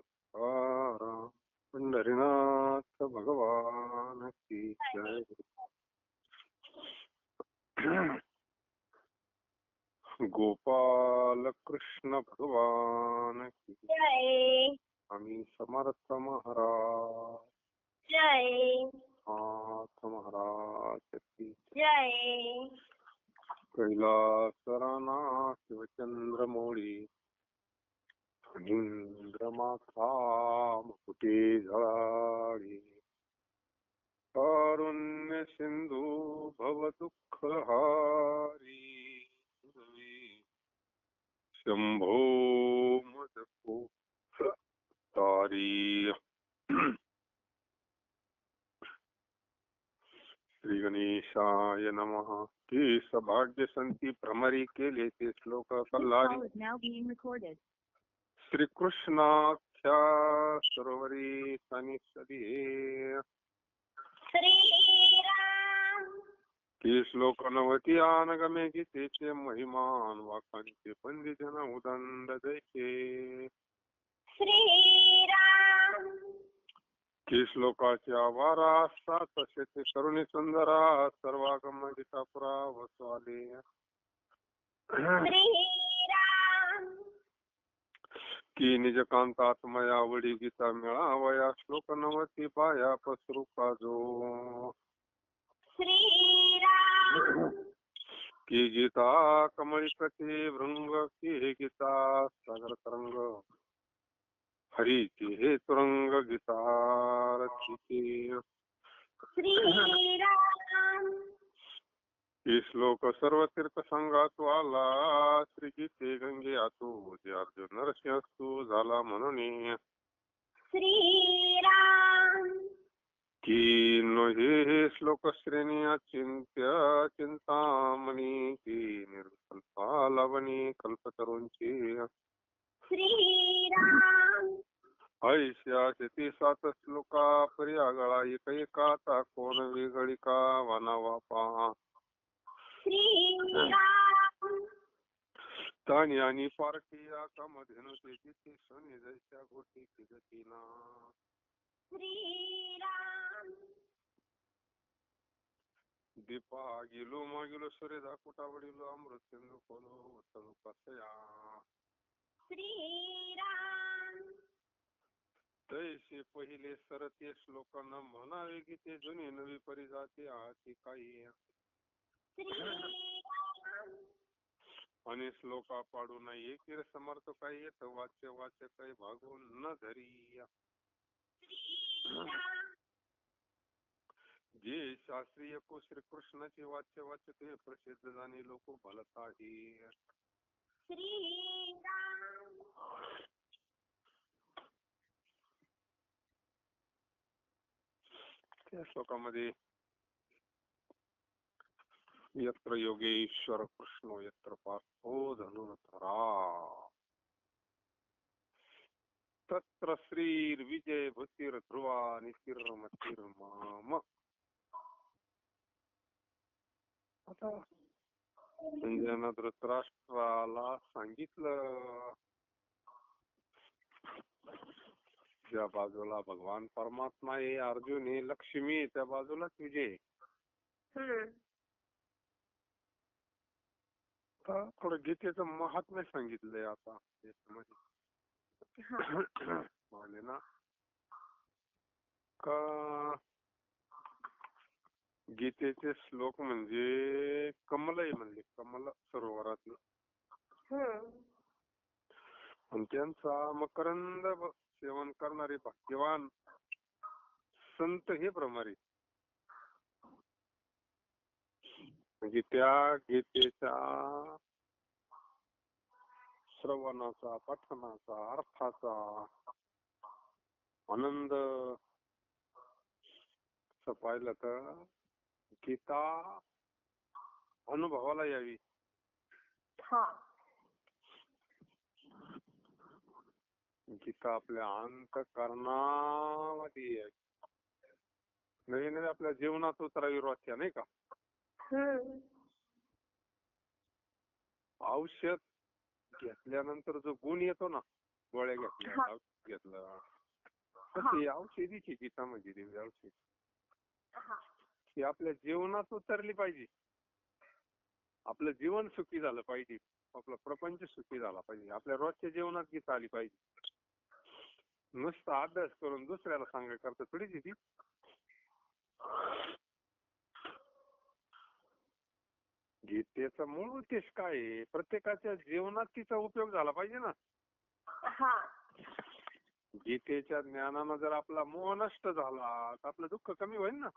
नमस्कार. पंढरीनाथ भगवान की जय. गोपाल कृष्ण भगवान की जय स्वामी समर्थ महाराज. जय नाथ महाराज की जय कैलासराना शिवचंद्र मोळी फणींद्रमाथा मुकुटे झळाळी कारुण्य सिंधू भव दुःख हारी शंभो मदको तारी. श्री गणेशाय नमः. की सौभाग्य संती भ्रमरी केले ते श्लोक कल्लारी. श्रीकृष्णाख्या सरोवरी सनिसदी श्रीराम की श्लोक नवती आनगमे गीतेचे महिमान वाकांचे पंडितन उदंड दैसे. श्रीराम की श्लोकाच्या वारा सात शेते करुणी सुंदरा सर्वागम गीता पुरा वसवाले. श्रीराम की निज कांतात्मया आवडी गीता मिळावया श्लोक नवती पाया पसरू काजो. श्रीराम की गीता कमळी कथे भृंग की हे गीता सागर तरंग हरी की हे तुरंग गीता रचिते. श्रीराम की श्लोक सर्व तीर्थ संघातू आला श्री गीते गंगे आतू जे अर्जुन नरसिंहस्तू झाला म्हणून. श्रीराम की नो हे श्लोक श्रेणी अचिंत्य चिंतामणी की निर्कल्पा लावणी कल्पतरूंची. श्रीराम ऐश्या शेती सात श्लोका पर्यागळा एकैकाता कोण वेगळिका वाना वापा. श्रीराम तानी आणि पार्टिया कामधेनु तेची सोनी जैच्या गोटी गतीना. श्रीराम दीपा गेलो मागिलो सूर्य दाकुटा वडिलो अमृत सिंधू खोलो उतळू कसया. श्रीराम तैसे पहिले सरते श्लोकांना म्हणावे की ते जुने नवी परिजाते आती काही. श्रीराम आणि श्लोका पाडू नाही एकीर समर्थ काही येत वाच्य वाच्य काही भागून न धरी. जे शास्त्रीय को श्रीकृष्णाचे वाच्य वाच्य ते प्रसिद्ध जाणे लोक भलताही. श्रीराम त्या श्लोकामध्ये यत्र योगेश्वर कृष्णो यत्र पार्थो धनुर्धरा तत्र श्रीर विजय भूतीर ध्रुवा नितीर्मतीर माम. आता संजयनं धृतराष्ट्राला सांगितलं ज्या बाजूला भगवान परमात्मा आहे अर्जुन आहे लक्ष्मी आहे त्या बाजूलाच विजय. आता थोडं गीतेचं महात्म्य सांगितलंय आता म्हणजे ना का गीतेचे श्लोक म्हणजे कमल आहे म्हणजे कमल सरोवरातलं. आणि त्यांचा मकरंद सेवन करणारे भाग्यवान संत हे भ्रमरी. म्हणजे त्या गीतेच्या श्रवणाचा पठणाचा अर्थाचा आनंद पाहिलं तर गीता अनुभवाला यावी. गीता आपल्या अंतःकरणामध्ये यावी. नवीन नवीन आपल्या जीवनात उतरावी वाक्य नाही का. औषध घेतल्यानंतर जो गुण येतो ना गोळ्या घेतल्या, हा. औषध घेतलं. हा. तशी औषधीची गीता म्हणजे दिव्य औषध हा. ती आपल्या जीवनात उतरली पाहिजे. आपलं जीवन सुखी झालं पाहिजे, आपला प्रपंच सुखी झाला पाहिजे, आपल्या रोजच्या जीवनात गीता आली पाहिजे. नुसता अभ्यास करून दुसऱ्याला सांगायकरता थोडीच ती. गीतेचा मूळ उद्देश काय आहे? प्रत्येकाच्या जीवनात तिचा उपयोग झाला पाहिजे ना. हा. गीतेच्या ज्ञानानं जर आपला मोह नष्ट झाला तर आपलं दुःख कमी होईल ना.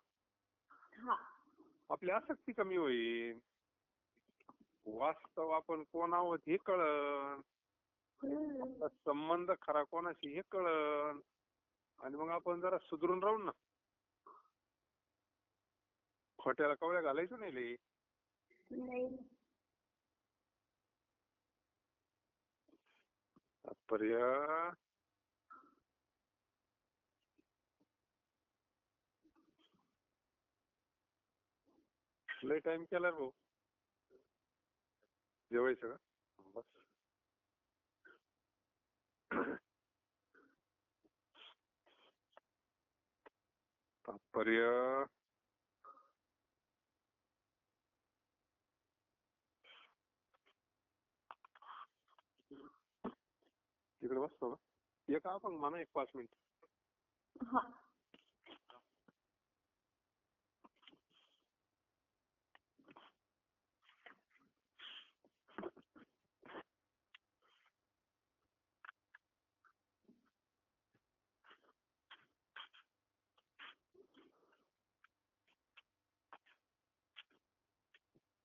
हा. आपली आसक्ती कमी होईल. वास्तव आपण कोण आहोत हे कळन. आपला संबंध खरा कोणाशी हे कळन. आणि मग आपण जरा सुधरून राहू ना. खोट्याला कवळ्या घालायचं नाही लई. नाही. तात्पर्य लय टाइम केला भाऊ. जेवायचं का? बस. तात्पर्य तिकडे बसतो का? एक आपण म्हणा 5 मिनिट. हा.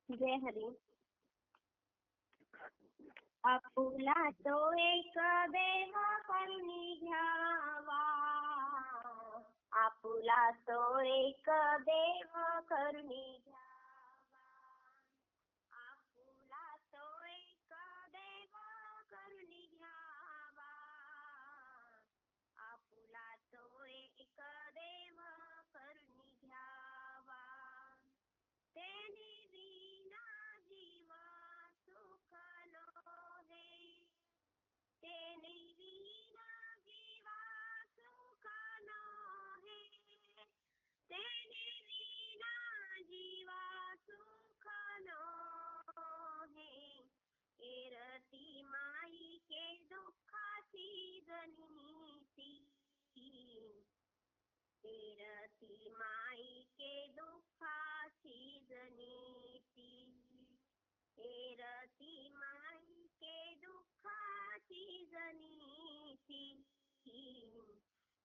जय हरी. आपुला तो एक देव करुणी घ्यावा. आपुला तो एक देव करुणी घ्यावा. आपुला तो एक देव करुणी घ्यावा. आपुला तो एक देव करुणी घ्यावा. तेने विना जीव सुख नोहे. तेने विना जीवा सुख नोहे. तेने विना जीवा सुख नोहे. एरती माई के दुःखाची जनिती. एरती माई के दुःखाची जनिती. एरती माई के दुःखाची जनिती.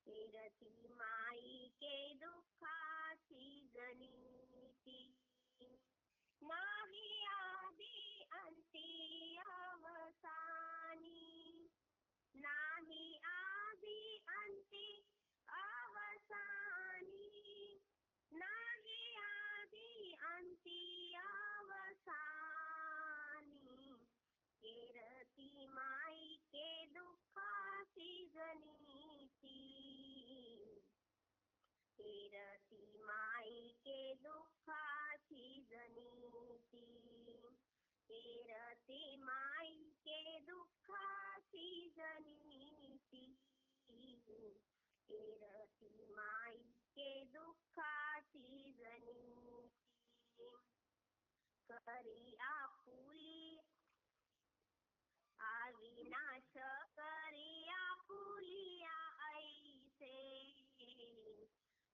एरती माई के दुःखाची जनिती. नाही आदी अंती अवसानी. नाही आदी अंती अवसानी. नाही आदी अंती अवसानी. एरती माई के दुःखाची जनिती. एरती माई के दुःखाची जनिती. एरती माई के दुःखाची जनिती. एरती माई के दुःखाची जनिती. करी आपुली अविनाश. करी आपुलिया ऐसे.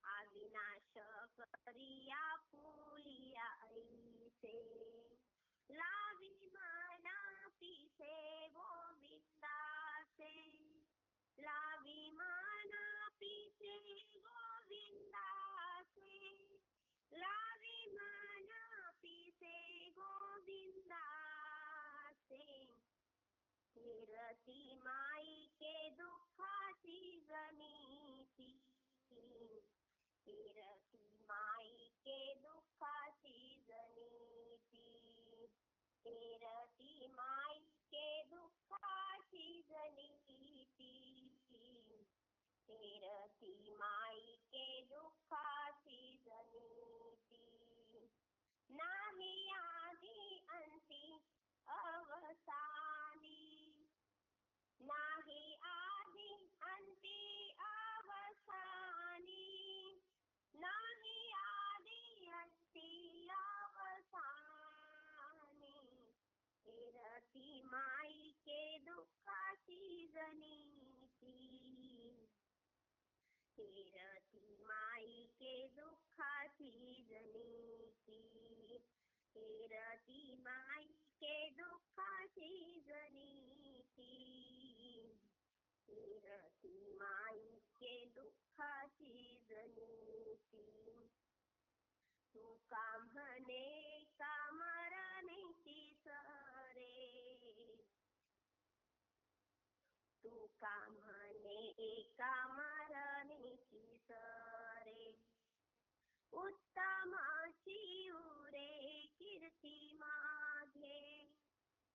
अविनाश करी आपुलिया ऐसे. लावी मना पिसे गोविंदासे. लावी मना पिसे गोविंदासे. लावी मना पिसे गोविंदासे. एरती माई के दुःखाची जनिती. एरती माई के दुःखाची जनिती. एरती माई के दुःखाची जनिती. एरती माई के दुःखाची जनिती. नाही आदी अंती अवसानी. नाही माईके दुःखाची जनिती तेरती माईके दुःखाची जनिती तेरती माईके दुःखाची जनिती तेरती माईके दुःखाची जनिती तुका म्हणे का मरणीची सरे तुका म्हणे का मरणीची सरे उत्तमाची उरे कीर्ती मागे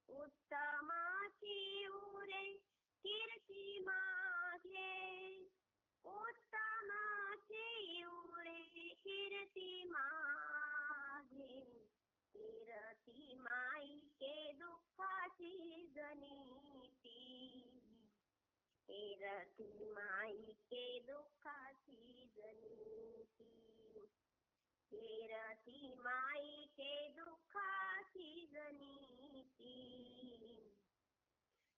उत्तमाची उरे कीर्ती मागे उत्तमाची उरे कीर्ती मागे तेरती माईके दुःखाची जनिती तेरती माईके दुःखाची जनिती तेरती माईके दुःखाची जनिती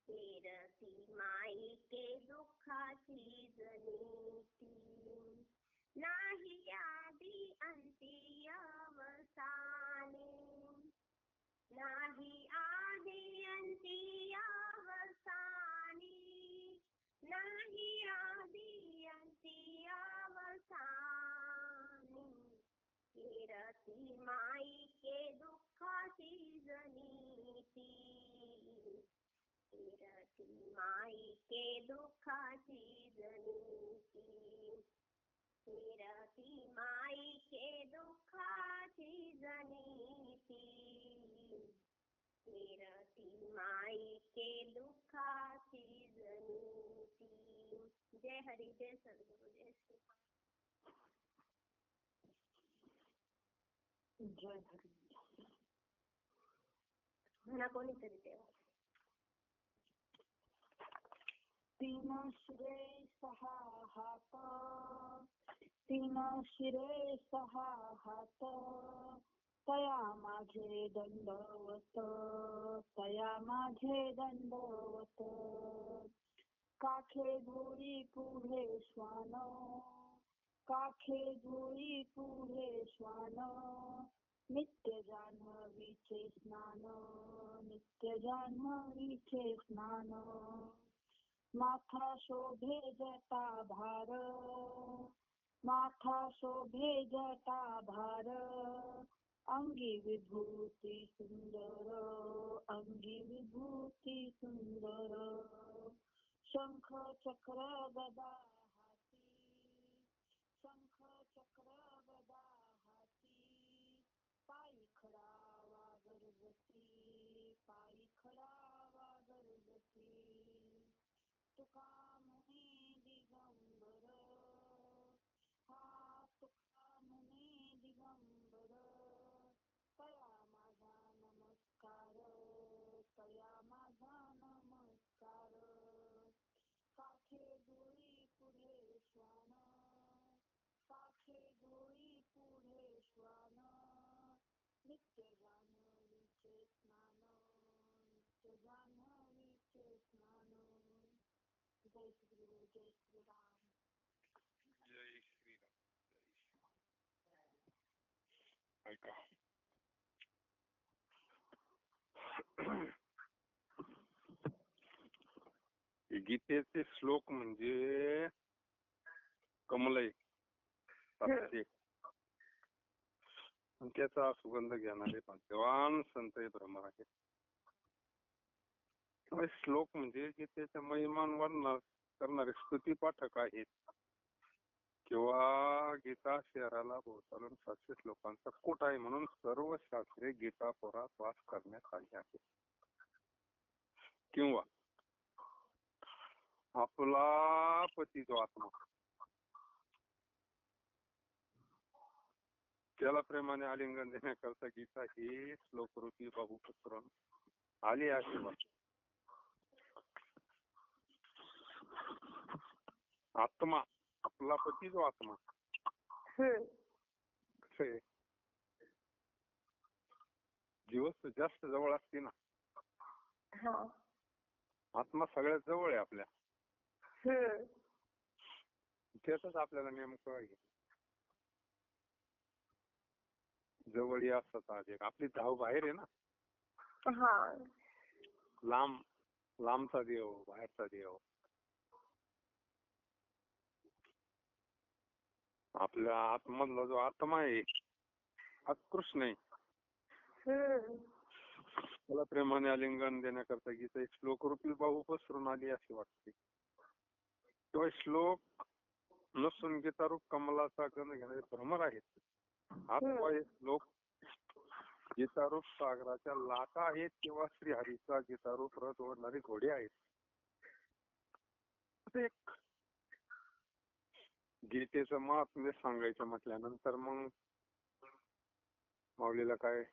तेरती माईके दुःखाची जनिती नाही आदी अंती अवसाने नाही आदी अंती अवसाने नाही आदी अंती अवसाने तेरती माईके दुःखाची जनिती तेरती माईके दुःखाची जनिती तेरती माईके दुःखाची जनिती तेरती माईके दुःखाची जनिती जय हरी जय सद्गुरु जय श्री जय हरी. म्हणा कोणीतरी तेव्हा तीन शिरे सहा हात तीन शिरे सहा हात तया माझे दंडवत तया माझे दंडवत काखे धुळी पुढे श्वान काखे धुळी पुढे श्वान नित्य जान्हवीचे स्नान नित्य जान्हवीचे स्नान माथा शोभे जटा भार माथा शोभे जटा भार अंगी विभूती सुंदर अंगी विभूती सुंदर शंख चक्र गदा हाती शंख चक्र गदा हाती पायी खडावा गरजती पायी खडावा गरजती तुका मुनी दिगंबर हा तुका मुनी दिगंबर तया माझा नमस्कार तया माझा नमस्कार काखे धुळी पुढे श्वान काखे धुळी पुढे श्वान नित्य जान्हवीचे स्नान नित्य जान्हवीचे स्नान. जय श्री गुरु जय श्री राम. जय श्रीराम. ऐका गीतेचे श्लोक म्हणजे कमलय सातशे त्याचा सुगंध घेणारे भाग्यवान संत ब्रह्म आहेत. श्लोक म्हणजे गीतेच्या महिमान वर्णन करणारे स्तुती पाठक आहेत किंवा गीता शहराला भोवतालून 700 श्लोकांचा कोट आहे म्हणून सर्व शास्त्रे गीता पोरात वास करण्यात आली आहे. किंवा आपला पती जो आत्मा त्याला प्रेमाने आलिंगन देण्याकरता गीता ही श्लोकरूपी बाहुपुत्र आली आहे. आत्मा आपला पती जो आत्मा कसं आहे दिवस जास्त जवळ असते ना हा. आत्मा सगळ्यात जवळ आहे आपल्या. हम्म. त्यातच आपल्याला नेमकं आहे. जवळ असतात आज एक आपली धाव बाहेर आहे ना. हा. लांबचा देव, बाहेरचा देव. आपल्या आतमधला जो आत्मा आहे हा कृष्ण आहे. हम्म. त्याला प्रेमाने आलिंगन देण्याकरता गीता एक श्लोक रूपी बाहू पसरून आली असे वाटते. तो श्लोक नसून गीता रूप कमलाचा गंध घेणारे भ्रमर आहेत. अथवा हे श्लोक गीतारूप सागराच्या लाटा आहेत किंवा श्रीहरीचा गीतारूप रथ ओढणारे घोडे आहेत. एक गीतेचं महात्म्य सांगायचं म्हटल्यानंतर मग माऊलीला काय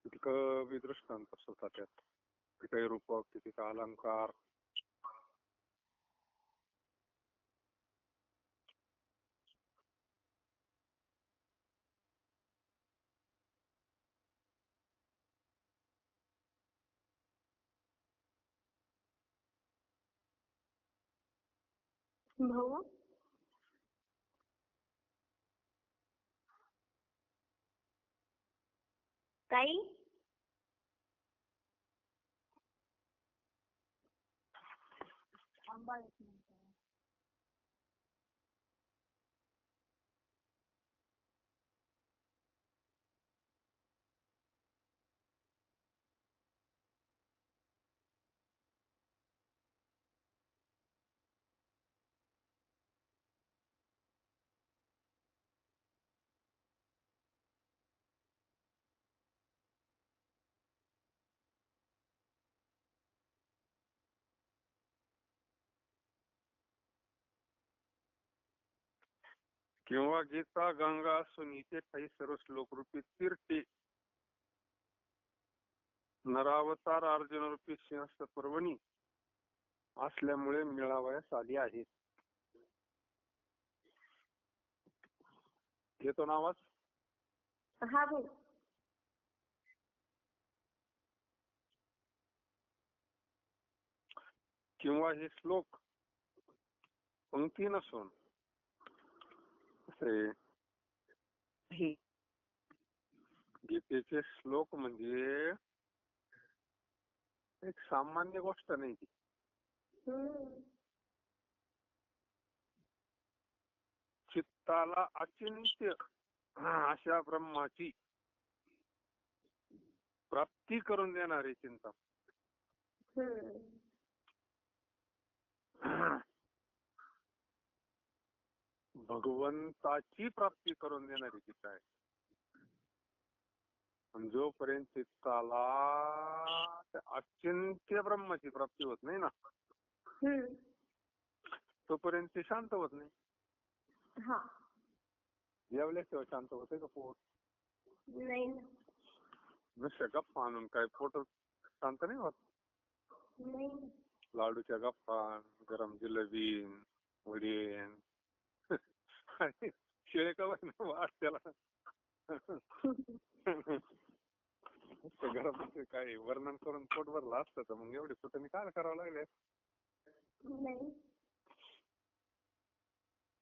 तितकं बी दृष्टांत होता त्यात. काही रूपक, तिचा अलंकार. भाऊ ताई थांबा एक मिनिट. किंवा गीता गंगा सुनीते काही सर्व श्लोकरूपी तीर्थे नरावतार अर्जुन रूपी सिंहस्थ पर्वणी असल्यामुळे मिळावयास आली आहे. येतो ना आवाज? हा भाऊ. किंवा हे श्लोक पंक्ती नसून असे गीतेचे श्लोक म्हणजे एक सामान्य गोष्ट नाही ती. हम्म. चित्ताला अचिंत्य अशा ब्रह्माची प्राप्ती करून देणारी चिंता. हम्म. भगवंताची प्राप्ती करून देणारी गीता आहे. पण जोपर्यंत चित्ताला अचिंत्य ब्रह्माची प्राप्ती होत नाही ना तोपर्यंत ते शांत होत नाही. हा. जेवल्याशिवाय शांत होते का पोट? नाही ना. नुसत्या गप्पा आणून काय पोट शांत नाही होत. नाही. लाडूच्या गप्पा, गरम जिलेबी, वडीन शिळे का वाट त्याला. गरम काय वर्णन करून पोट भरलं असतं तर मग एवढी कुठे काय करावं लागले. नाही.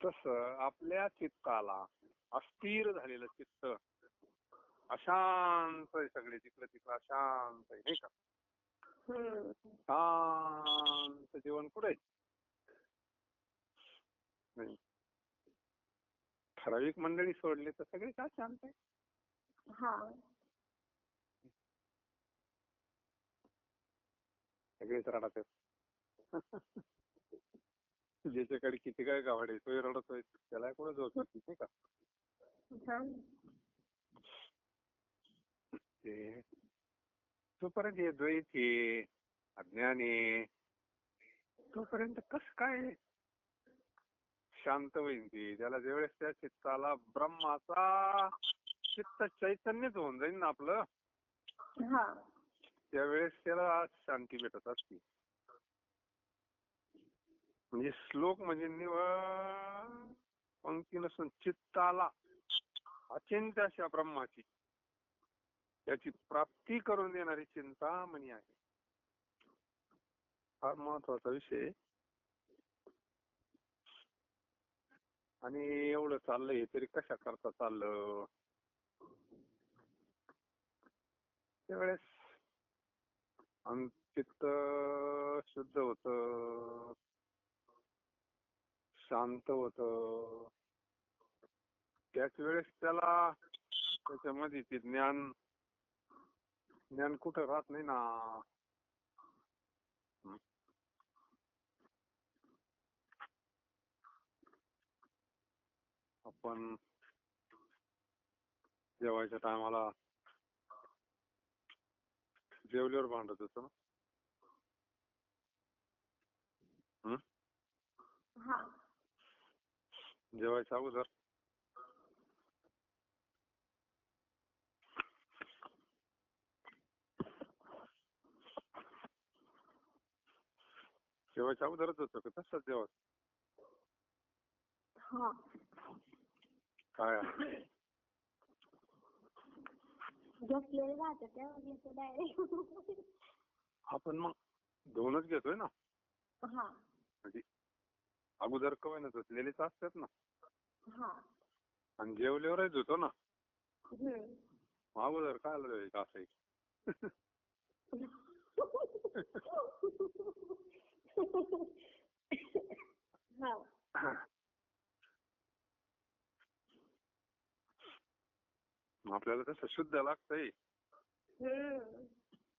तस आपल्या चित्ताला अस्थिर झालेलं चित्त अशांत आहे. सगळे तिकडे तिकडे अशांत आहे नाही का. शांत जीवन कुठे नाही. ठराविक मंडळी सोडले तर सगळे का शांत आहे. सगळेच रडत आहेत. ज्याच्याकडे किती काय गावाडे तोही रडतोय त्याला कोण झोप येते नाही का. ते तोपर्यंत हे द्वैत आहे, अज्ञान आहे, तोपर्यंत कस काय शांत होईल ती. त्याला ज्यावेळेस त्या चित्ताला ब्रह्माचा चित्त चैतन्यच होऊन जाईल ना आपलं त्यावेळेस त्याला शांती भेटत असते. म्हणजे श्लोक म्हणजे निवळ पंक्ती नसून चित्ताला अचिंत्य अशा ब्रह्माची याची प्राप्ती करून देणारी चिंतामणी आहे. फार महत्वाचा विषय आहे. आणि एवढं चाललंय हे तरी कशा करता चाललं. त्यावेळेस चित्त शुद्ध होत, शांत होत. त्याच वेळेस त्याला त्याच्यामध्ये ते ज्ञान कुठं राहत नाही ना. आपण जेवायच्या टायमाला जेवल्यावर भांडत होतो ना. हा. जेवायच्या अगोदर जेवायच्या अगोदरच होतं का तसंच जेवत? हा. काय झोपलेले राहतात तेव्हा घेतो डायरेक्ट. आपण मग दोनच घेतोय ना. हा. म्हणजे अगोदर कवाय ना धुतलेलेच असतात ना. हा. आणि जेवल्यावरच होतो ना. अगोदर काय आलं असं आहे. आपल्याला तसं शुद्ध लागतंय.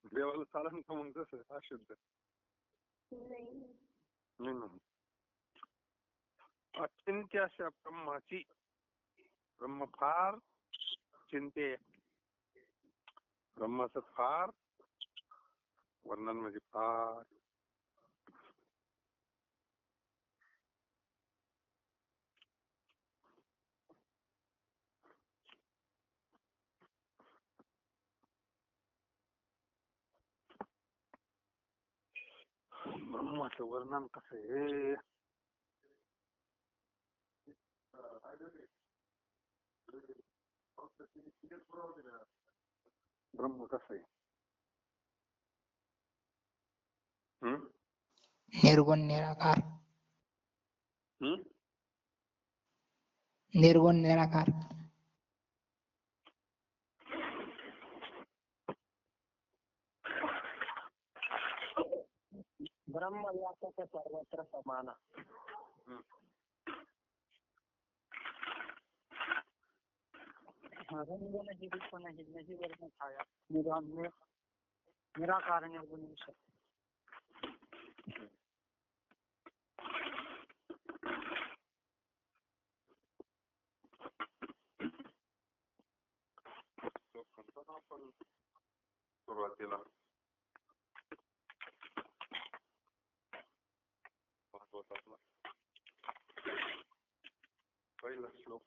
देवाला चालन का मग तसं अशुद्ध? नाही. अचिंत्य अशा ब्रह्माची, ब्रह्म फार चिंते. ब्रह्माचं फार वर्णन म्हणजे फार. ब्रह्माचं वर्णन कसं आहे. ब्रह्म कसं आहे. निर्गुण निराकार. निर्गुण निराकार. ब्रह्म व्यापक सर्वत्र समान. रंगनहि रूपनहि नहि वर्ण छाया. निराकार निर्गुण विषय. आपण सुरुवातीला भागवतातला पहिला श्लोक.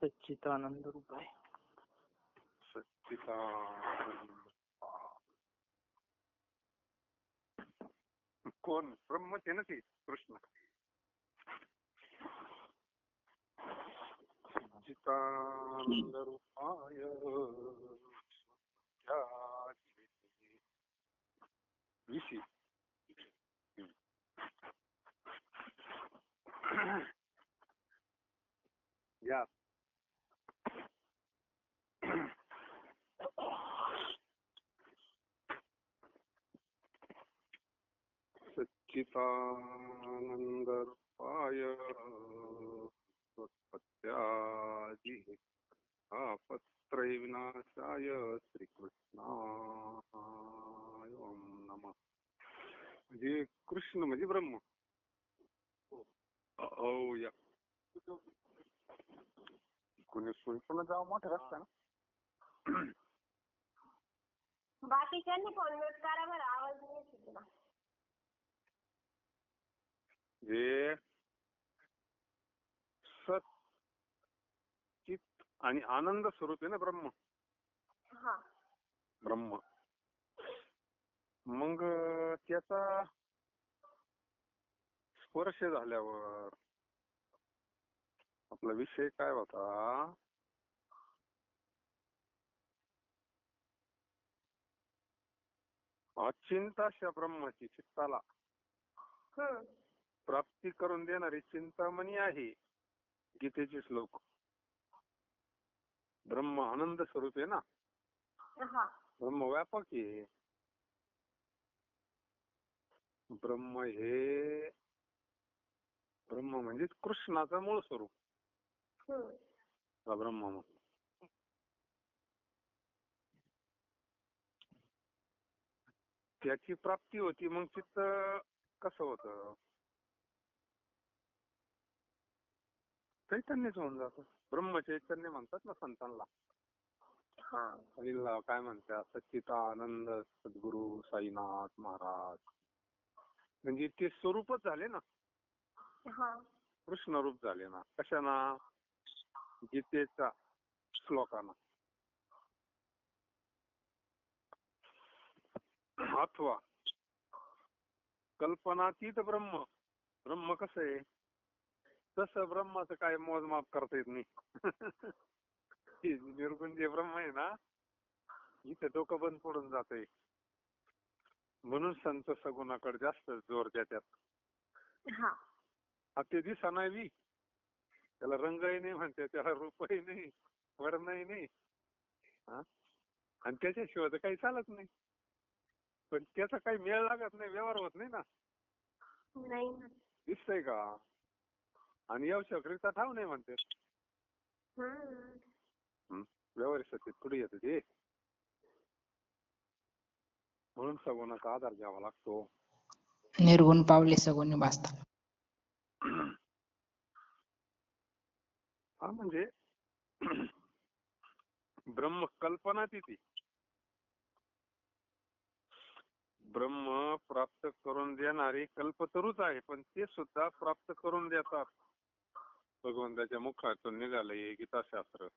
सच्चिदानंद रूप आहे. सच्चिदानंद. कोण? ब्रह्मच आहे ना ती कृष्ण. सच्चिदानंद रूपाय ऋषी. या सच्चिदानंद रूपाय स्वत्पत्यादि आपत्रय विनाशाय श्रीकृष्णाय नमः. म्हणजे कृष्ण म्हणजे ब्रह्म. हो या कोणी सुलपण जावं मोठं रस्ता ना. बाकीच्यांनी फोन म्यूट करा बरं, आवाज नाही येत तुला. जे सत चित आणि आनंद स्वरूप आहे ना ब्रह्म. हा. ब्रह्म मग त्याचा स्पर्श झाल्यावर आपला विषय काय होता? अचिंताशा ब्रह्माची चित्ताला प्राप्ती करून देणारी चिंतामणी आहे गीतेचे श्लोक. ब्रह्म आनंद स्वरूप आहे ना, हा. ब्रह्म व्यापक आहे. ब्रह्म हे ब्रह्म म्हणजे कृष्णाचं मूळ स्वरूप हा ब्रह्म म्हणून. त्याची प्राप्ती होती, मग चित्त कसं होतं? चैतन्यच होऊन जातं. ब्रह्म चैतन्य म्हणतात ना संतांना. हा. हरीला काय म्हणतात? सच्चिदानंद सद्गुरु साईनाथ महाराज. म्हणजे ते स्वरूपच झाले ना, हा. कृष्ण रूप झाले ना. कशाना? गीतेच्या श्लोकाना. अथवा कल्पनातीत ब्रह्म. ब्रह्म कसं आहे तसं ब्रह्माचं काय मोजमाप करता येत नाही. निर्गुण जे ब्रह्म आहे ना, इथे डोकं बंद पडून जातंय. म्हणून संत सगुणाकडे जास्त जोर देतात. हा ते दिसना बी, त्याला रंगही नाही म्हणते, त्याला रूपही नाही, वर्णही नाही, आणि त्याच्याशिवाय तर काही चालत नाही. पण त्याचा काही मेळ लागत नाही, व्यवहार होत नाही ना. नाही. दिसतंय का? आणि आवश्यकता ठाव नाही म्हणते. व्यवहारिक सत्य पुढे येतं ते. म्हणून सगुणाचा आधार घ्यावा लागतो. निर्गुण पावले सगुणी भासता. हा म्हणजे ब्रह्म कल्पना तिथे. ब्रह्म प्राप्त करून देणारे कल्पतरूच आहे, पण ते सुद्धा प्राप्त करून देतात. भगवंताच्या मुखातून निघालंय गीताशास्त्र.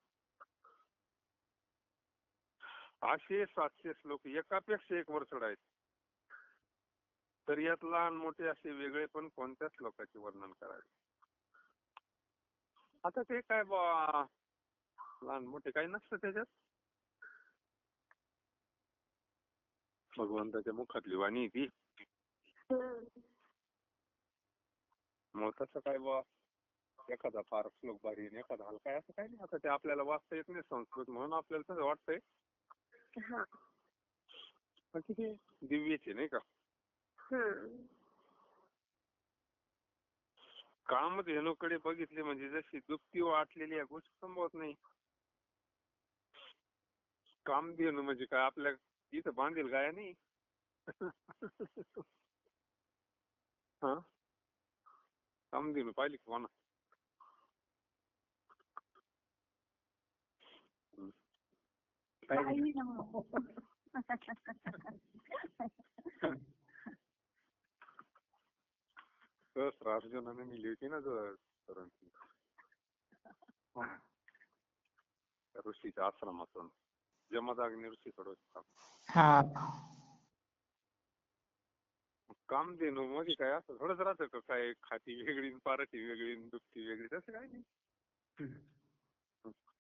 असे 700 श्लोक एकापेक्षा एक वरचढ आहेत. तर यात लहान मोठे असे वेगळे पण कोणत्या श्लोकाचे वर्णन करावे? आता ते काय बा, लहान मोठे काही नसतं त्याच्यात. भगवंताच्या मुखातली वाणी ती. मग तसं काय बा, एखादा फार श्लोक भारी एखादा हलका असं काही नाही. आता ते आपल्याला वाचता येत नाही संस्कृत, म्हणून आपल्याला तसं वाटतंय. पण किती दिव्यचे नाही का? कामधेनूकडे बघितले म्हणजे जशी दुपटी वाटलेली या गोष्टी संभवत नाही. कामधेनू म्हणजे काय आपल्या इथं बांधील गाया नाही. हा, कामधेनू पाहिली का म्हणा? सहस्र अर्जुनाने मिली होती ना ऋषीच्या आश्रमातून जमदाग्नी ऋषीकडे. हा. कामधेनू मध्ये काय असं थोडंच राहतं का? काय खाती वेगळी, पारती वेगळी, दुपटी वेगळी, तसं काय नाही.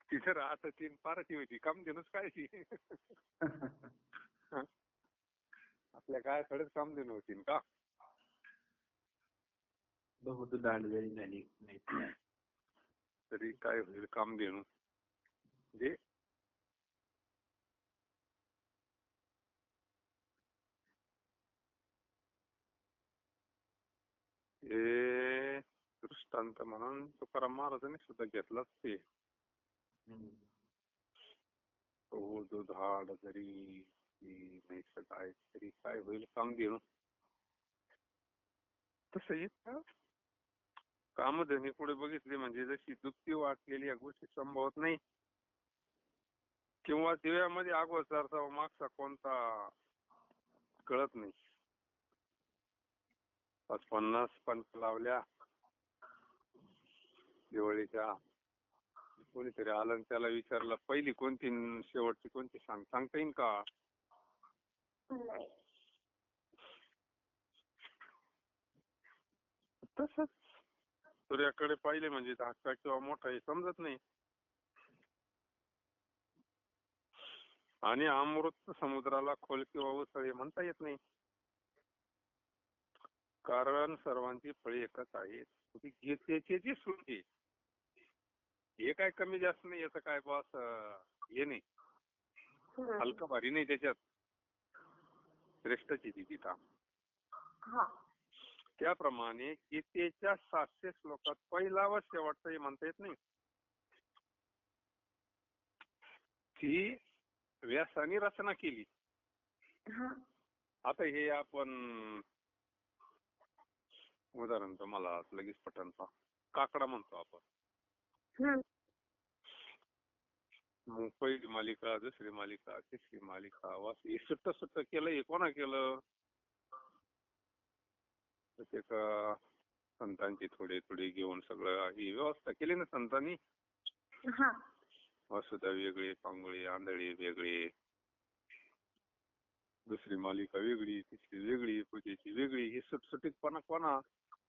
तिथे राहत तीन पारती होती, कामधेनूच काय ती. आपल्या काय थोडंच कामधेनू होती का? बहुत दांड जरी झाली नाही तरी काय होईल कामधेनू म्हणजे हे दृष्टांत म्हणून तुकाराम महाराजांनी सुद्धा घेतलाच ते. तो जो झाड जरी नाही काय तरी काय होईल कामधेनू. तसं येत कामधेनू पुढे बघितले म्हणजे जशी दुपटी वाटलेली या गोष्टी संभवत नाही. किंवा दिव्यामध्ये अगोदरचा मागचा कोणता कळत नाही. 50 पंच लावल्या दिवाळीच्या, कोणीतरी आलं आणि त्याला विचारलं पहिली कोणती शेवटची कोणती सांगता येईल का? तसंच सूर्याकडे पाहिले म्हणजे धाकटा किंवा मोठा हे समजत नाही. आणि अमृत समुद्राला खोल किंवा उसळ हे म्हणता येत नाही, कारण सर्वांची फळी एकच आहेत. गीतेची जी श्रुती हे काय कमी जास्त नाही, याचं काय बॉस हे नाही, हलका भारी नाही, त्याच्यात श्रेष्ठची ती गीता. त्याप्रमाणे गीतेच्या 700 श्लोकात पहिला व शेवटचा हे म्हणता येत नाही. ती व्यासाने रचना केली. आता हे आपण उदाहरण तुम्हाला लगेच पटन पहा. काकडा म्हणतो आपण. मग पहिली मालिका, दुसरी मालिका, तिसरी मालिका, हे सुट्ट सुट्ट केलं. हे कोणा केलं? एका संतांची थोडे थोडे घेऊन सगळं ही व्यवस्था केली ना संतांनी. वसुधा वेगळी, पांगुळी आंधळी वेगळी, दुसरी मालिका वेगळी, तिसरी वेगळी, पूजेची वेगळी. ही सुटसुटीतपणा कोणा?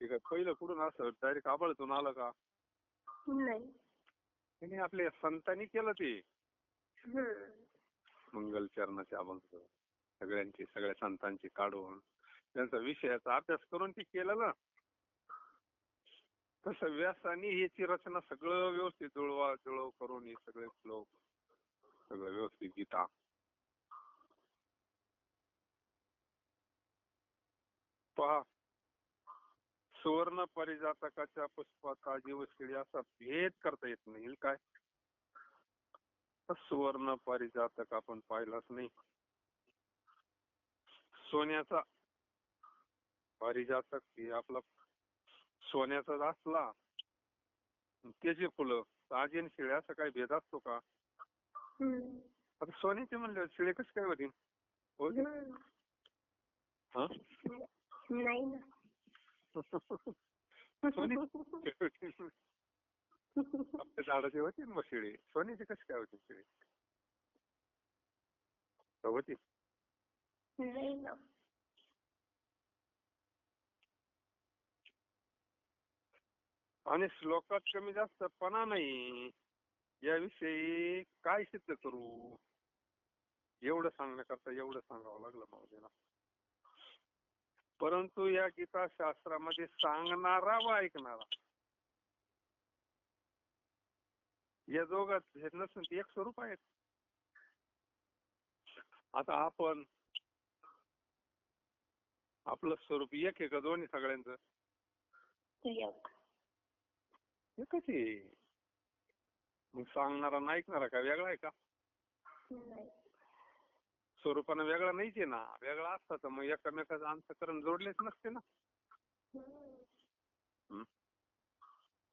ते काय पहिलं कुठून असं डायरेक्ट आबळतून आलं का? नाही, आपल्या संतांनी केलं ते. मंगल चरणाचे अभंग सगळ्यांचे, सगळ्या संतांचे काढून त्यांचा विषयाचा अभ्यास करून ते केलं ना. तसं व्यासानी ह्याची रचना सगळं व्यवस्थित जुळव करून हे सगळे श्लोक सगळं व्यवस्थित गीता. पहा, सुवर्ण परिजातकाच्या पुष्पाचा जीवशिळी असा भेद करता येत नाही. काय सुवर्ण परिजातक आपण पाहिलाच नाही. सोन्याचा पारिजातक हे आपला सोन्याचाच असला, त्याची फुलं ताजी आणि शिळे असं काही भेद असतो का? आता सोन्याचे म्हणले शिळे कसे काय होतील? नाही ना. आपल्या झाडाचे होते मग शिळे, सोन्याचे कसे काय होते शिळे? होते नाही ना. आणि श्लोकात कमी जास्त पणा नाही. याविषयी काय सिद्ध करू? एवढं सांगण्याकरता एवढं सांगावं लागलं मावजीला. परंतु या गीता शास्त्रामध्ये सांगणारा व ऐकणारा या दोघात भेद नसून ती एक स्वरूप आहेत. आता आपण आपलं स्वरूप एक आहे का दोन्ही सगळ्यांचं? एकच आहे. मग सांगणारा ना ऐकणारा का वेगळा आहे का? स्वरूपानं वेगळा नाहीच आहे ना. वेगळा असता तर मग एकमेकाचं अंतःकरण जोडलेच नसते ना.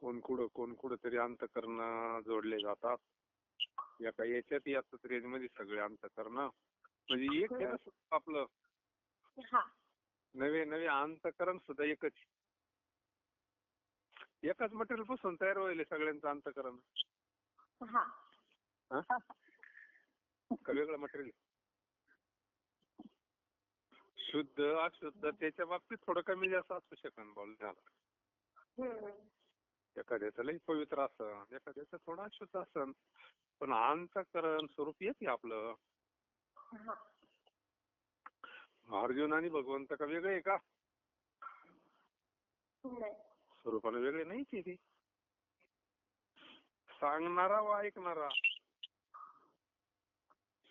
कोण कुठं तरी अंतःकरण जोडले जातात. एका याच्यात याच रेंजमध्ये सगळे अंतःकरण म्हणजे एक आहे ना आपलं. नवे नवे अंतःकरण सुद्धा एकच. एकाच मटेरियल पासून तयार होईल सगळ्यांचं अंतःकरण. का वेगळं मटेरियल? शुद्ध अशुद्ध त्याच्या बाबतीत थोडं कमी जास्त असू शकन बोलण्याला. एखाद्याचं लई पवित्र असन, एखाद्याचं थोडं अशुद्ध असन, पण अंतःकरण स्वरूप येते आपलं. अर्जुन आणि भगवंत का वेगळे आहे का? स्वरूपाने वेगळे नाहीच आहे ते. सांगणारा व ऐकणारा,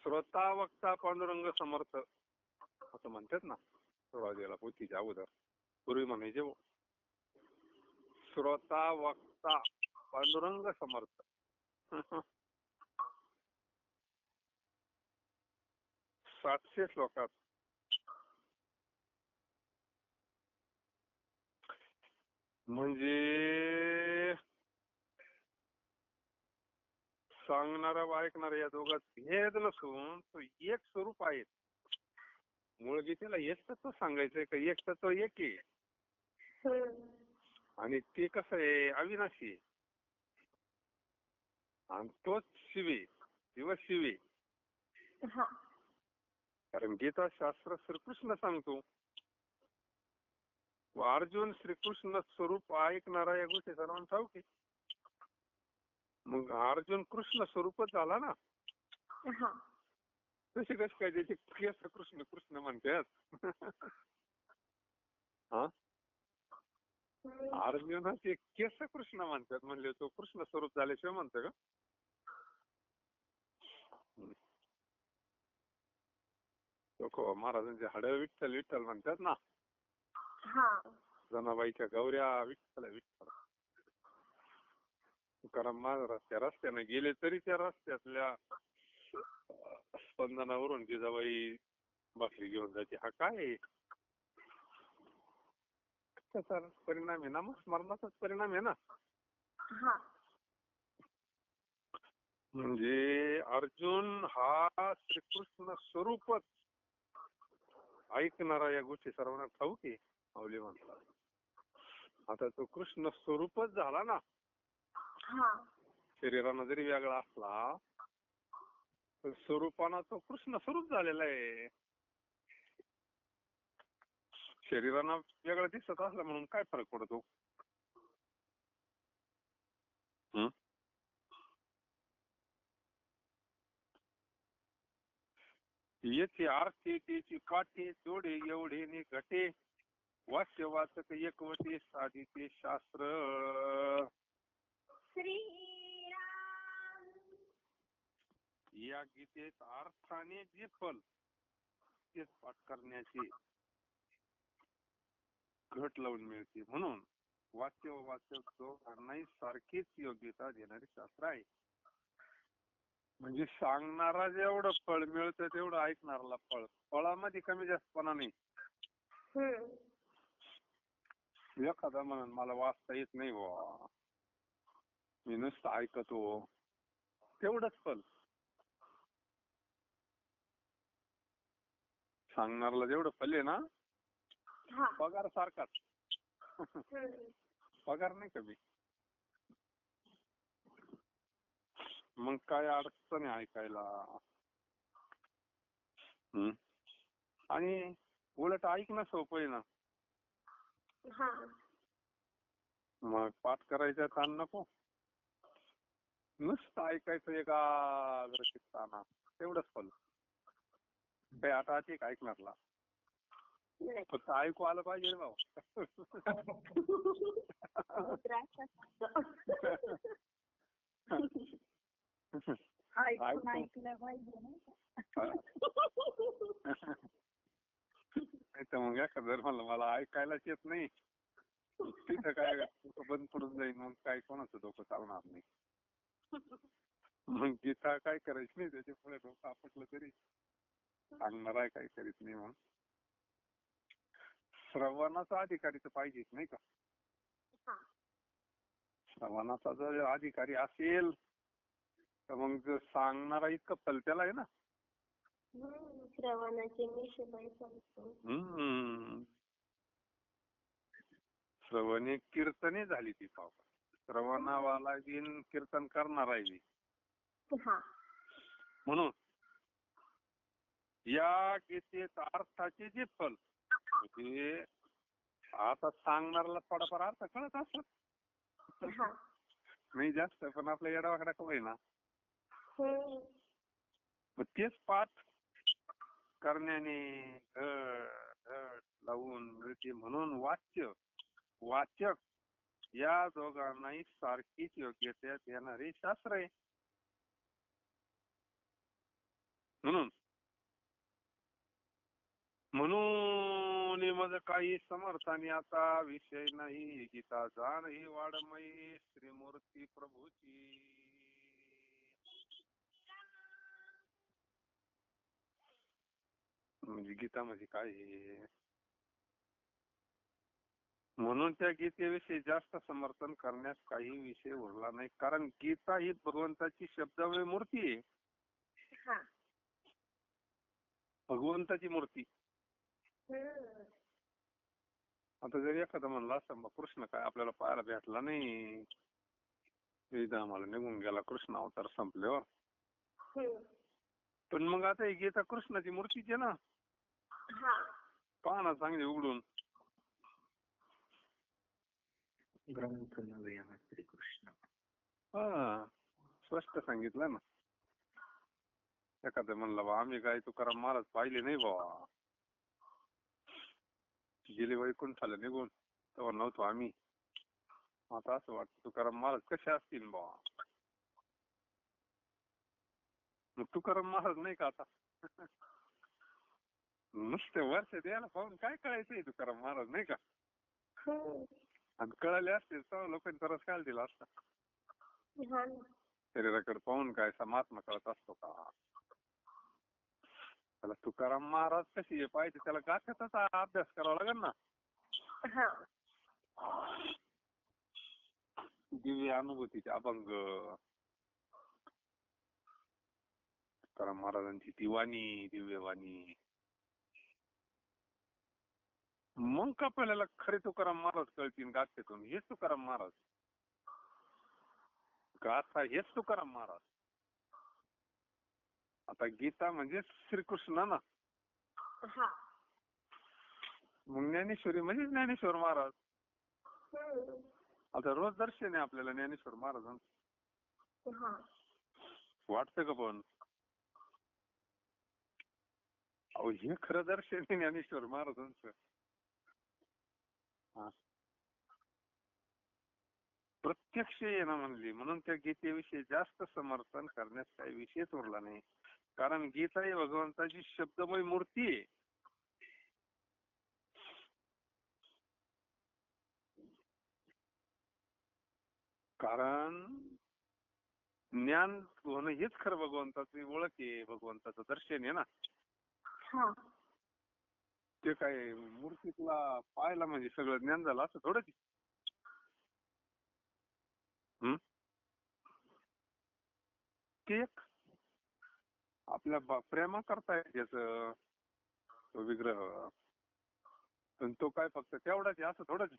श्रोता वक्ता पांडुरंग समर्थ असं म्हणतात ना सुरुवातीला पोथीच्या अगोदर. पूर्वी म्हणायचे श्रोता वक्ता पांडुरंग समर्थ. 700 श्लोकात म्हणजे सांगणारा व ऐकणारा या दोघात भेद नसून तो एक स्वरूप आहे. मूळ गीतेला एक तत्व सांगायचंय का एक तत्व एक आहे. आणि ते कसं आहे अविनाशी आहे. आणि तोच शिवे दिवस शिवे. कारण गीता शास्त्र श्रीकृष्ण सांगतो अर्जुन श्रीकृष्ण स्वरूप ऐकणारा या गोष्टी सर्वांना ठाऊक आहे. मग अर्जुन कृष्ण स्वरूपच झाला ना. हा. तसे कसे काय त्याचे केस कृष्ण कृष्ण म्हणतात. हा, अर्जुनाचे केस कृष्ण म्हणतात म्हणले तो कृष्ण स्वरूप झाल्याशिवाय म्हणतो का? महाराजांचे हाड विठ्ठल विठ्ठल म्हणतात ना. हा. जनाबाईच्या गौऱ्या विठ्ठल विठ्ठल. तुकाराम महाराज त्या रस्त्याने गेले तरी त्या रस्त्यातल्या स्पंदनावरून जिजाबाई भाकरी घेऊन जाते. हा काय आहे? त्याचा परिणाम आहे ना, मग स्मरणाचाच परिणाम आहे ना. हा. म्हणजे अर्जुन हा श्रीकृष्ण स्वरूपच ऐकणारा या गोष्टी सर्वांना ठाऊक आहे माऊली म्हणतात. आता तो कृष्ण स्वरूपच झाला ना. हा. शरीरानं जरी वेगळा असला तर स्वरूपानं तो कृष्ण स्वरूप झालेला आहे. शरीरानं वेगळं दिसत असलं म्हणून काय फरक पडतो? येथे आरती तेची काठी जोडे एवढे नि घटे वाच्य वाचक एकवटे साधिते शास्त्र. श्रीराम. या गीतेत अर्थाने जे फल तेच पाठ करण्याची घट लावून मिळते. म्हणून वाच्य व वाचक दोघांनाही सारखीच योग्यता देणारे शास्त्र आहे. म्हणजे सांगणारा जेवढं फळ मिळतं तेवढं ऐकणाराला फळ. फळामध्ये कमी जास्तपणा नाही. एखादा म्हणून मला वाचता येत नाही बुवा, मी नुसतं ऐकतो, तेवढंच फल. सांगणाराला जेवढं फल आहे ना पगार सारखाच. पगार नाही कमी. मग काय अडचण आहे ऐकायला. आणि उलट ऐकणं सोपं आहे ना. मग पाठ करायचा ताण नको, नुसतं ऐकायचं एकाग्र चित्तानं, तेवढंच फल. काही आता एक ऐकणारला फक्त ऐकू आलं पाहिजे रे भाऊ. ऐकलं पाहिजे नाही तर मग एखादं मला ऐकायलाच येत नाही, तिथं काय डोकं बंद पडून जाईल. मग काय कोणाचं डोकं चालणार नाही. मग गीता काय करायची नाही, त्याच्या पुढे डोकं आपटलं तरी सांगणार आहे काय करीत नाही. म्हणून श्रवणाचा अधिकारी तर पाहिजेच नाही का. श्रवणाचा जर अधिकारी असेल तर मग जर सांगणारा इतकं फल त्याला आहे ना. श्रवणाचे श्रवणे कीर्तने झाली ती पाव. श्रवणावाला बिन कीर्तन करणारा बी. म्हणून या गीतेत अर्थाचे जे फल म्हणजे आता सांगणाऱ्याला थोडाफार अर्थ कळत असत नाही जास्त, पण आपल्या येडावाकडा का होईना तेच पाठ करण्याने घट लावून मिळते. म्हणून वाचक या दोघांनाही सारखीच योग्यता देणारे शास्त्र आहे. म्हणून मज काही समर्थाने आता विषय नाही, गीता जाण ही वाडमयी श्रीमूर्ती प्रभूची. म्हणजे गीता म्हणजे काय आहे. म्हणून त्या गीतेविषयी जास्त समर्थन करण्यास काही विषय उरला नाही, कारण गीता ही भगवंताची शब्दावली मूर्ती आहे. भगवंताची मूर्ती. आता जर एखादा म्हणला असं कृष्ण काय आपल्याला पाहायला भेटला नाही, आम्हाला निघून गेला कृष्ण अवतार संपल्यावर, पण मग आता ही गीता कृष्णाची मूर्तीच आहे ना. पहा ना चांगली उघडून. ग्रंथ नव्हे हा श्रीकृष्ण. हा स्पष्ट सांगितलं ना. एखादं म्हणलं बा आम्ही काय तुकाराम महाराज पाहिले नाही बाबा, गेले वैकुंठाला निघून, तेव्हा नव्हतो आम्ही. आता असं वाटतं तुकाराम महाराज कसे असतील बाबा. मग तुकाराम महाराज नाही का आता. नुसते वर्ष द्यायला पाहून काय कळायचंय तुकाराम महाराज नाही का. आणि कळाले असते तेव्हा लोकांचा रस काय दिला असता. शरीराकडे पाहून काय महात्मा कळत असतो का. त्याला तुकाराम महाराज कशी आहे पाहिजे, त्याला गाथ्याचा अभ्यास करावा लागेल ना. दिव्य अनुभूतीचे अभंग, तुकाराम महाराजांची दिवाणी, दिव्यवाणी, मग का आपल्याला खरे तुकाराम महाराज कळतील गाथ्यातून. हेच तुकाराम महाराज, गाथा हेच तुकाराम महाराज. आता गीता म्हणजे श्रीकृष्ण ना, मग ज्ञानेश्वरी म्हणजे ज्ञानेश्वर महाराज. आता रोज दर्शन आहे आपल्याला ज्ञानेश्वर महाराजांचं. वाटतं का पण अहो हे खरं दर्शन आहे ज्ञानेश्वर महाराजांचं. प्रत्यक्ष येणं म्हणली, म्हणून त्या गीतेविषयी जास्त समर्थन करण्यास काही विषयच उरला नाही. कारण गीता ही भगवंताची शब्दमय मूर्ती आहे. कारण ज्ञान होणं हेच खरं भगवंताची ओळख आहे, भगवंताचं दर्शन आहे ना. ते काय मूर्तीतला पाहायला म्हणजे सगळं ज्ञान झालं असं थोडंच. ते एक आपल्या प्रेमा करताय त्याच विग्रह, पण तो काय फक्त तेवढाच आहे असं थोडंच.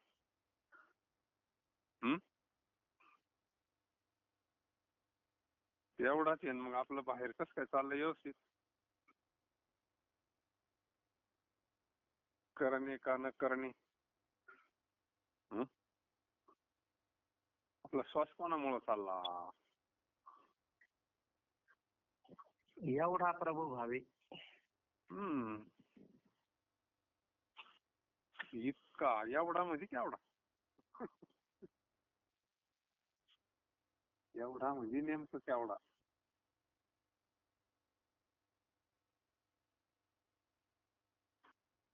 तेवढाच आहे. मग आपलं बाहेर कसं काय चाललंय व्यवस्थित. करणे का न करणे. आपला श्वास कोणामुळे चालला. एवढा प्रभू भावे. इतका एवढा म्हणजे केवढा. एवढा म्हणजे नेमकं केवढा.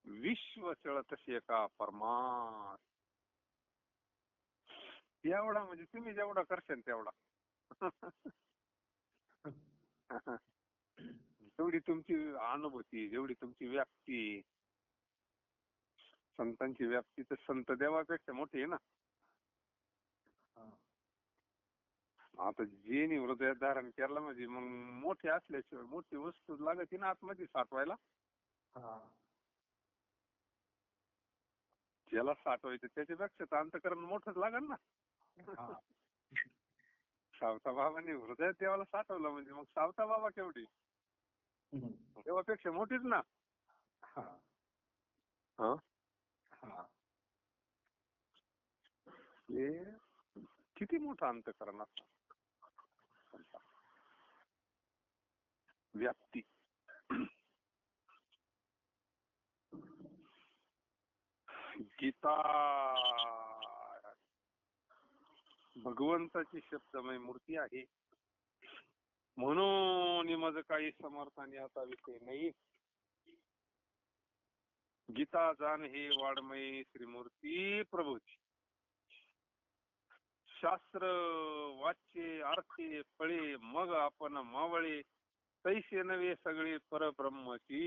विश्व चळतसे का परमार. एवढा म्हणजे तुम्ही जेवढा करशाल तेवढा. जेवढी तुमची अनुभूती, जेवढी तुमची व्याप्ती, संतांची व्याप्ती तर संत देवापेक्षा मोठी आहे ना. आता जे हृदयात धारण केलं म्हणजे मग मोठे असल्याशिवाय मोठी वस्तू लागते ना आतमध्ये साठवायला. ज्याला साठवायचं त्याच्यापेक्षा तर अंतःकरण मोठंच लागेल ना. सावता बाबाने हृदयात देवाला साठवलं म्हणजे मग सावता बाबा केवढी, देवापेक्षा मोठीच ना. हे किती मोठं अंतःकरण असतं. व्याप्ती. गीता भगवंताची शब्दमय मूर्ती आहे. म्हणून माझं काही समर्थाने आता विषय नाही. गीता जाण हे वाडमय श्रीमूर्ती प्रभूची. शास्त्र वाचे अर्थे फळे मग आपण मावळे, तैसे नव्हे सगळे परब्रह्मची.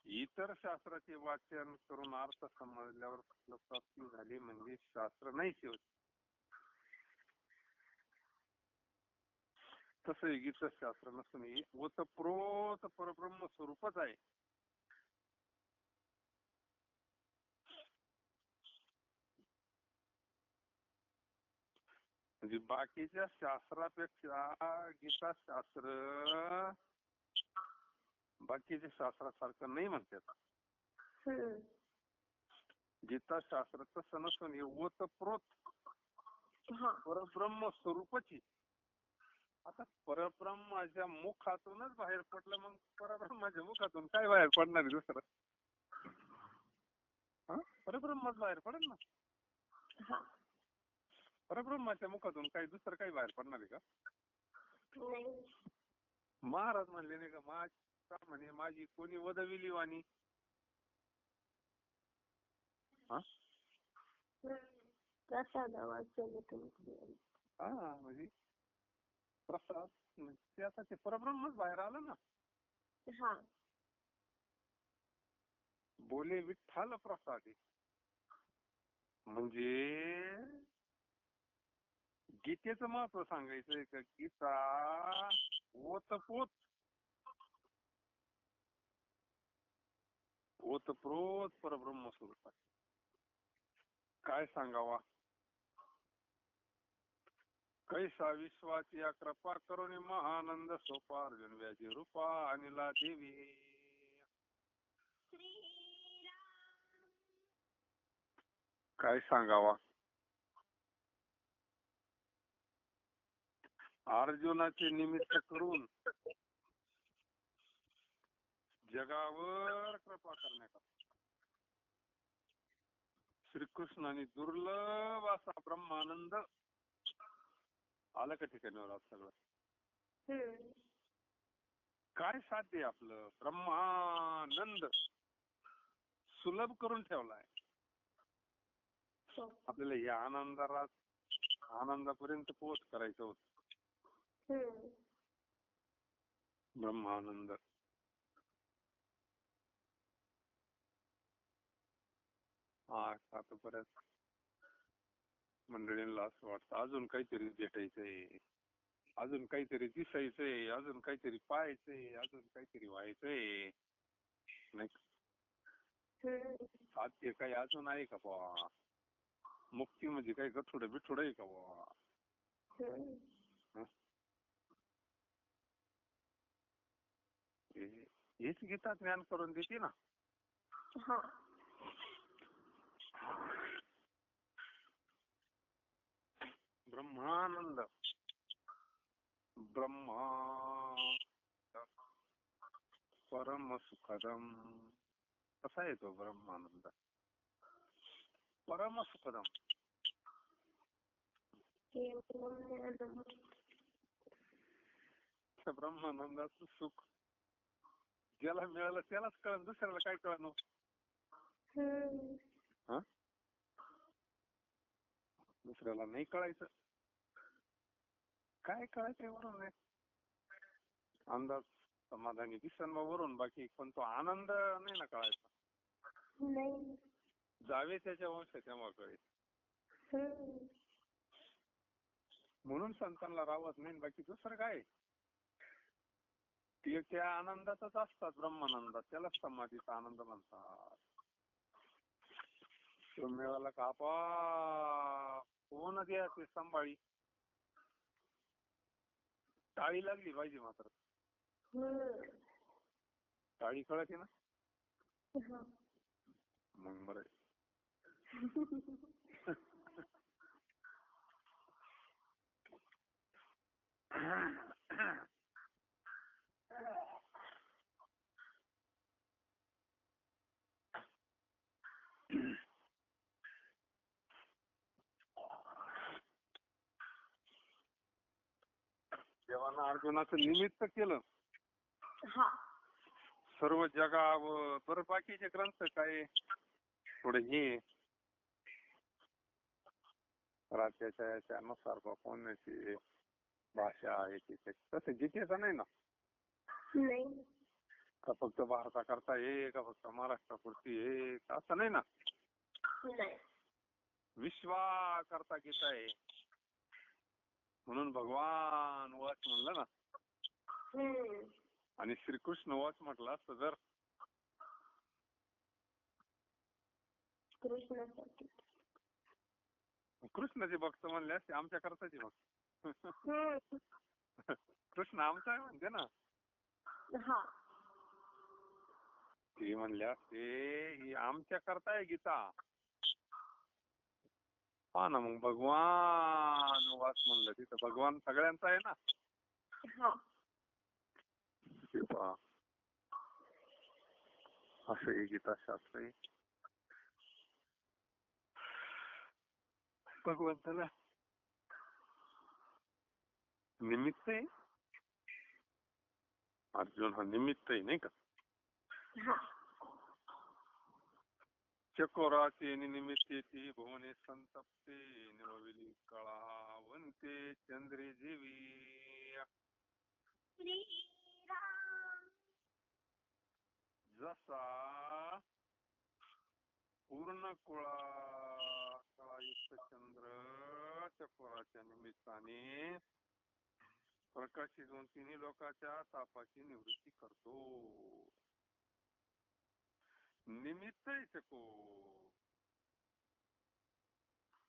इतर शास्त्राचे वाचन करून अर्थ समजल्यावर प्राप्ती झाली म्हणजे शास्त्र नाही होत. तसं गीता शास्त्र नसून ओतप्रोत परब्रह्म स्वरूपच आहे. म्हणजे बाकीच्या शास्त्रापेक्षा गीता शास्त्र बाकीचे शास्त्रासारखं नाही म्हणतात. हम्म. गीता शास्त्र तसं नसून हे ओतप्रोत हा. परब्रह्म स्वरूपची. आता परब्रह्माच्या मुखातूनच बाहेर पडलं, मग परब्रह्माच्या मुखातून काय बाहेर पडणार आहे दुसरं? परब्रह्मच बाहेर पडेल ना. हा. परब्रह्माच्या मुखातून काही दुसरं काही बाहेर पडणार आहे का? नाही. महाराज म्हणले नाही का, म्हणे माझी कोणी वदविली वाणी. प्रसाद वाचले तुमची. हा म्हणजे प्रसाद ते आता ते परब्रह्मच बाहेर आलं ना. हा. बोले विठ्ठल प्रसादी. म्हणजे गीतेचं महत्व सांगायचंय का? गीता ओतप्रोत ओतप्रोत परब्रह्म स्वरूप आहे. काय सांगावा? कैसा विश्वाची या कृपा करुणी महानंद सोपा अर्जुन व्याजी रूपा अनिला देवी. काय सांगावा? अर्जुनाचे निमित्त करून जगावर कृपा करण्याचा श्रीकृष्णाने दुर्लभ असा ब्रह्मानंद आलं का ठिकाणीवर आज सगळं. काय साध्य आहे आपलं? ब्रह्मानंद सुलभ करून ठेवलाय आपल्याला. या आनंदापर्यंत पोहोच करायचं होत. ब्रह्मानंद आतापर्यंत मंडळींना असं वाटतं अजून काहीतरी भेटायचंय, अजून काहीतरी दिसायचंय, अजून काहीतरी पाहायचंय, अजून काहीतरी व्हायचंय. नाही साध्य काही अजून आहे का बा? मुक्ती म्हणजे काही गठुड बिठुड आहे का बा? हेच गीता ज्ञान करून देते ना. ब्रह्मानंद ब्रह्मा परम सुखदम. कसा आहे तो ब्रह्मानंद? परम सुखदम. ब्रह्मानंदाचं सुख ज्याला मिळालं त्यालाच कळलं, दुसऱ्याला काय कळलं? दुसऱ्याला नाही कळायचं. काय कळायचंय वरून? अंदाज समाधानी दिसन वरून, बाकी पण तो आनंद नाही ना कळायचा. जावे त्याच्या वंश तेव्हा कळेल. म्हणून संतांना रावत नाही, बाकी दुसरं काय? ते त्या आनंदातच असतात, ब्रह्मानंदात. त्याला समाधीचा आनंद म्हणतात. तो मिळाला का आपा कोण द्या ते सांभाळी. टाळी लागली पाहिजे मात्र. टाळी कळते ना मग बरं. देवानं अर्जुनाचं निमित्त केलं. सर्व जगावर. बरं बाकीचे ग्रंथ काय थोडे हे राज्याच्या याच्यानुसार कोणाची भाषा आहे तसं गीतेचं नाही ना. का फक्त भारताकरता हे, का फक्त महाराष्ट्रापुरती हे, असं नाही ना. विश्वाकरता गीता आहे. म्हणून भगवान वाच म्हणलं ना. आणि श्रीकृष्ण वाच म्हटलं असतं जर कृष्णाचे भक्त म्हणले असते, आमच्या करताचे भक्त. कृष्ण आमचा आहे म्हणते ना. ते म्हणल्या ते ही आमच्या करता आहे गीता. हा ना, मग भगवान वास म्हणलं तिथं भगवान सगळ्यांचा आहे ना. हा. ते पहा असं हे गीताशास्त्र आहे. भगवंताला निमित्त आहे. अर्जुन हा निमित्त आहे नाही का. हा. चकोराचे निमित्तेची भुवने संतप्ते निवविली कळावंते चंद्रे जीवी. श्रीराम. जसा पूर्ण कळायुक्त चंद्र चकोराच्या निमित्ताने प्रकाशित होऊन तिन्ही लोकांच्या तापाची निवृत्ती करतो. निमित्त आहे चकोर,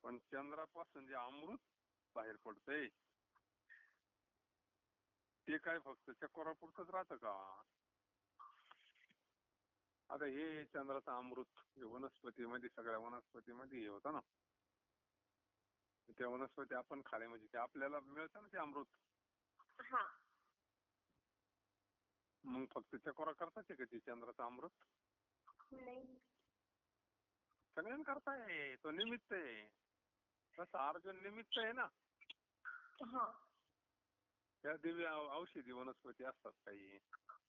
पण चंद्रापासून जे अमृत बाहेर पडतंय ते काय फक्त चकोरापुरतच राहतं का. आता हे चंद्राचं अमृत वनस्पतीमध्ये सगळ्या वनस्पतीमध्ये हे होतं ना. त्या वनस्पती आपण खाले म्हणजे ते आपल्याला मिळतं ना ते अमृत. हा. मग फक्त चकोरा करताच का ते चंद्राचं अमृत. नाही. सगळ्यांना करताय, तो निमित्त आहे. तसा अर्जुन निमित्त आहे ना. हा. त्या दिव्य औषधी वनस्पती असतात काही,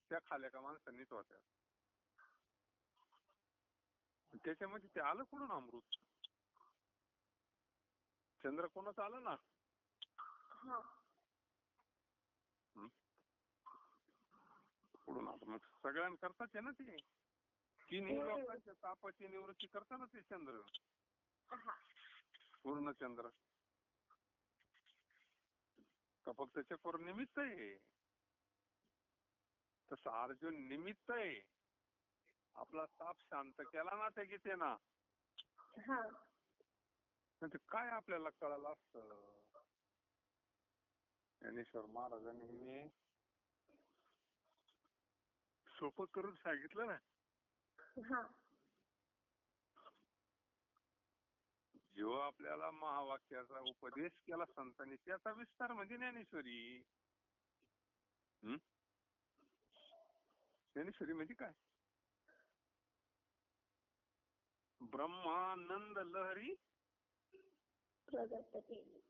त्या खाल्या का माणसांनीच होत्या. त्याच्यामध्ये ते आलं कुठून अमृत. चंद्र कोणच आलं ना. हा. कुठून आलं मग सगळ्यांना करताच आहे ना ते. तिन्ही लोकांच्या तापाची निवृत्ती करतं ना ते चंद्र. हा. पूर्ण चंद्र का फक्त चकोर निमित्त आहे. तसं अर्जुन निमित्त आहे. आपला ताप शांत केला ना त्या गीतेना, हा. म्हणजे काय आपल्याला कळालं असतं. ज्ञानेश्वर महाराजांनी सोपं करून सांगितलं ना. हा. जो आपल्याला महावाक्याचा उपदेश केला संतांनी त्याचा विस्तार म्हणजे ज्ञानेश्वरी. ज्ञानेश्वरी म्हणजे काय. ब्रह्मानंद लहरी प्रगट केली.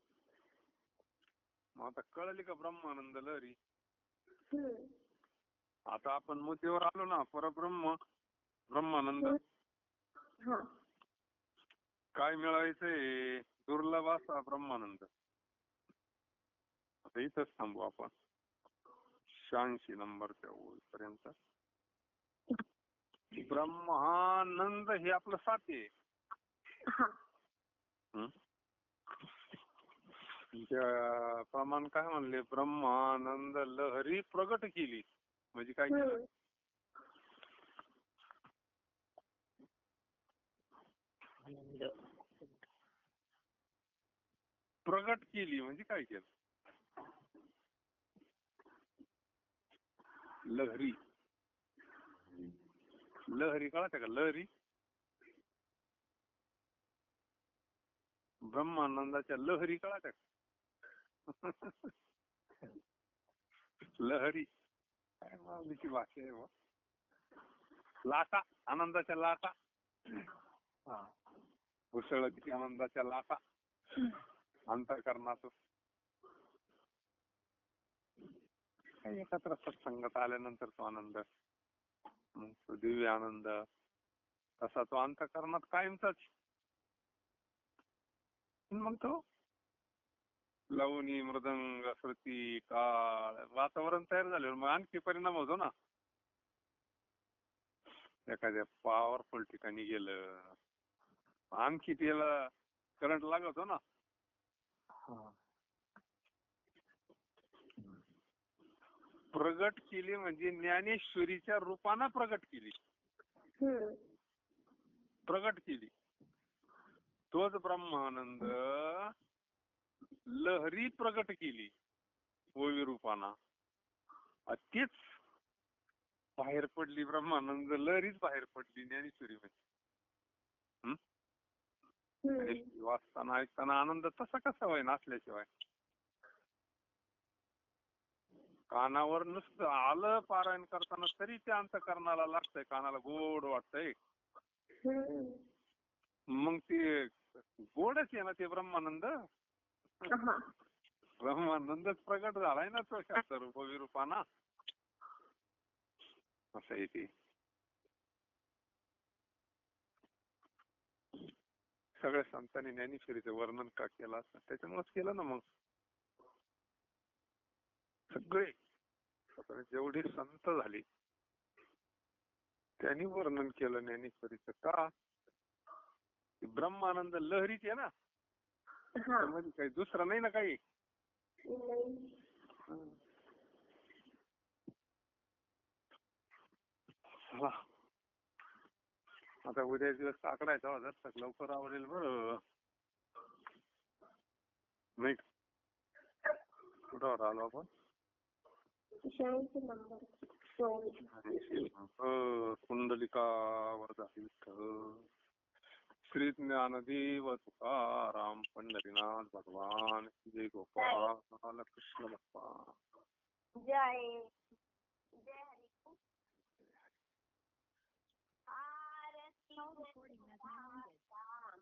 मग आता कळली का ब्रह्मानंद लहरी. हम्म. आता आपण मुद्द्यावर आलो ना. परब्रह्म ब्रह्मानंद हा. काय मिळायचंय. दुर्लभ असा ब्रह्मानंद. आता इथंच थांबू आपण 86 नंबरच्या ओळीपर्यंत. ब्रह्मानंद हे आपलं साथ आहे. हा. प्रमाण काय म्हणले. ब्रह्मानंद लहरी प्रगट केली म्हणजे काय केलं. प्रगट केली म्हणजे काय केलं. लहरी लहरी कळते का. लहरी ब्रह्मानंदाच्या लहरी कळते का. लहरी काय माऊलीची भाषा आहे बा. लाटा आनंदाच्या लाटा. उसळ किती आनंदाच्या लाटा अंतःकरणातून. एकत्र सत्संगात आल्यानंतर तो आनंद, तो दिव्य आनंद तसा तो अंतःकरणात कायमचाच. म्हणतो लवणी मृदंग श्रुती काळ वातावरण तयार झाल्यावर मग आणखी परिणाम होतो ना. एखाद्या पॉवरफुल ठिकाणी गेलं आणखी त्याला करंट लागतो ना. प्रगट केली म्हणजे ज्ञानेश्वरीच्या रूपानं प्रगट केली. प्रगट केली तोच ब्रह्मानंद लहरी प्रगट केली ओवी रूपाना. तेच बाहेर पडली ब्रह्मानंद लहरीच बाहेर पडली ज्ञानेश्वरी म्हणजे. वाचताना ऐकताना आनंद तसा कसा होय नाचल्याशिवाय. कानावर नुसतं आलं पारायण करताना तरी ते अंतःकरणाला लागतंय, कानाला गोड वाटतंय. मग ते गोडच आहे ना ते ब्रह्मानंद. ब्रह्मानंदच प्रगट झालाय ना तो शास्त्ररूप विरूपाना. असं आहे ते. सगळ्या संतांनी ज्ञानेश्वरीचं वर्णन का केलं असं त्याच्यामुळेच केलं ना. मग सगळे जेवढे संत झाले त्यांनी वर्णन केलं ज्ञानेश्वरीचं. का? ब्रह्मानंद लहरीच आहे ना, त्यामध्ये काही दुसरं नाही ना काही. आता उद्या दिवस आकडायचा जर लवकर आवडेल बरं. नाही कुठं आलो आपण? कुंडलिकावर जाईल. श्री ज्ञानदेव तुकाराम पंढरीनाथ भगवान जय गोपाल कृष्ण भगवान जय जय हरी. आरती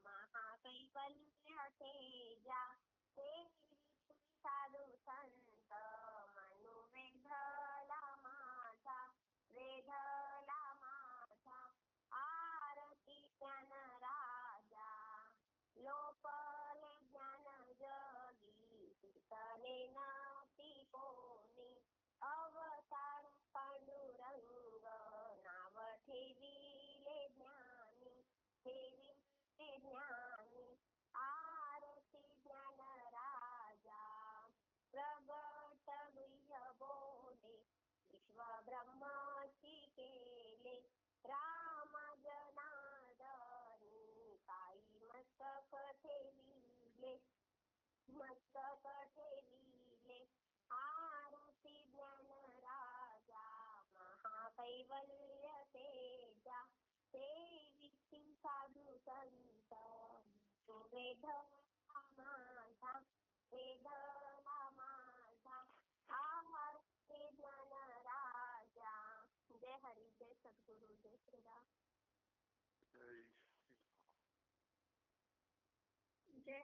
महाकैवल्य तेजा साधू संत मनु वेधला माझा आरती ज्ञान राजा लोपले ज्ञान जगी तने नती कोणी अवतार पांडुरंग नाव ठेविले ज्ञानी आरती ज्ञान राजा प्रगट गुह्य बोले विश्व ब्रह्माची केले राम जनार्दनी काही मस्तक ठेविले आरती ज्ञान राजा महाकैवल्य तेजा सेविती साधू संत वेधला माझा आरती ज्ञान राजा. जय हरी. जय सद्गुरु. जय श्रीराम.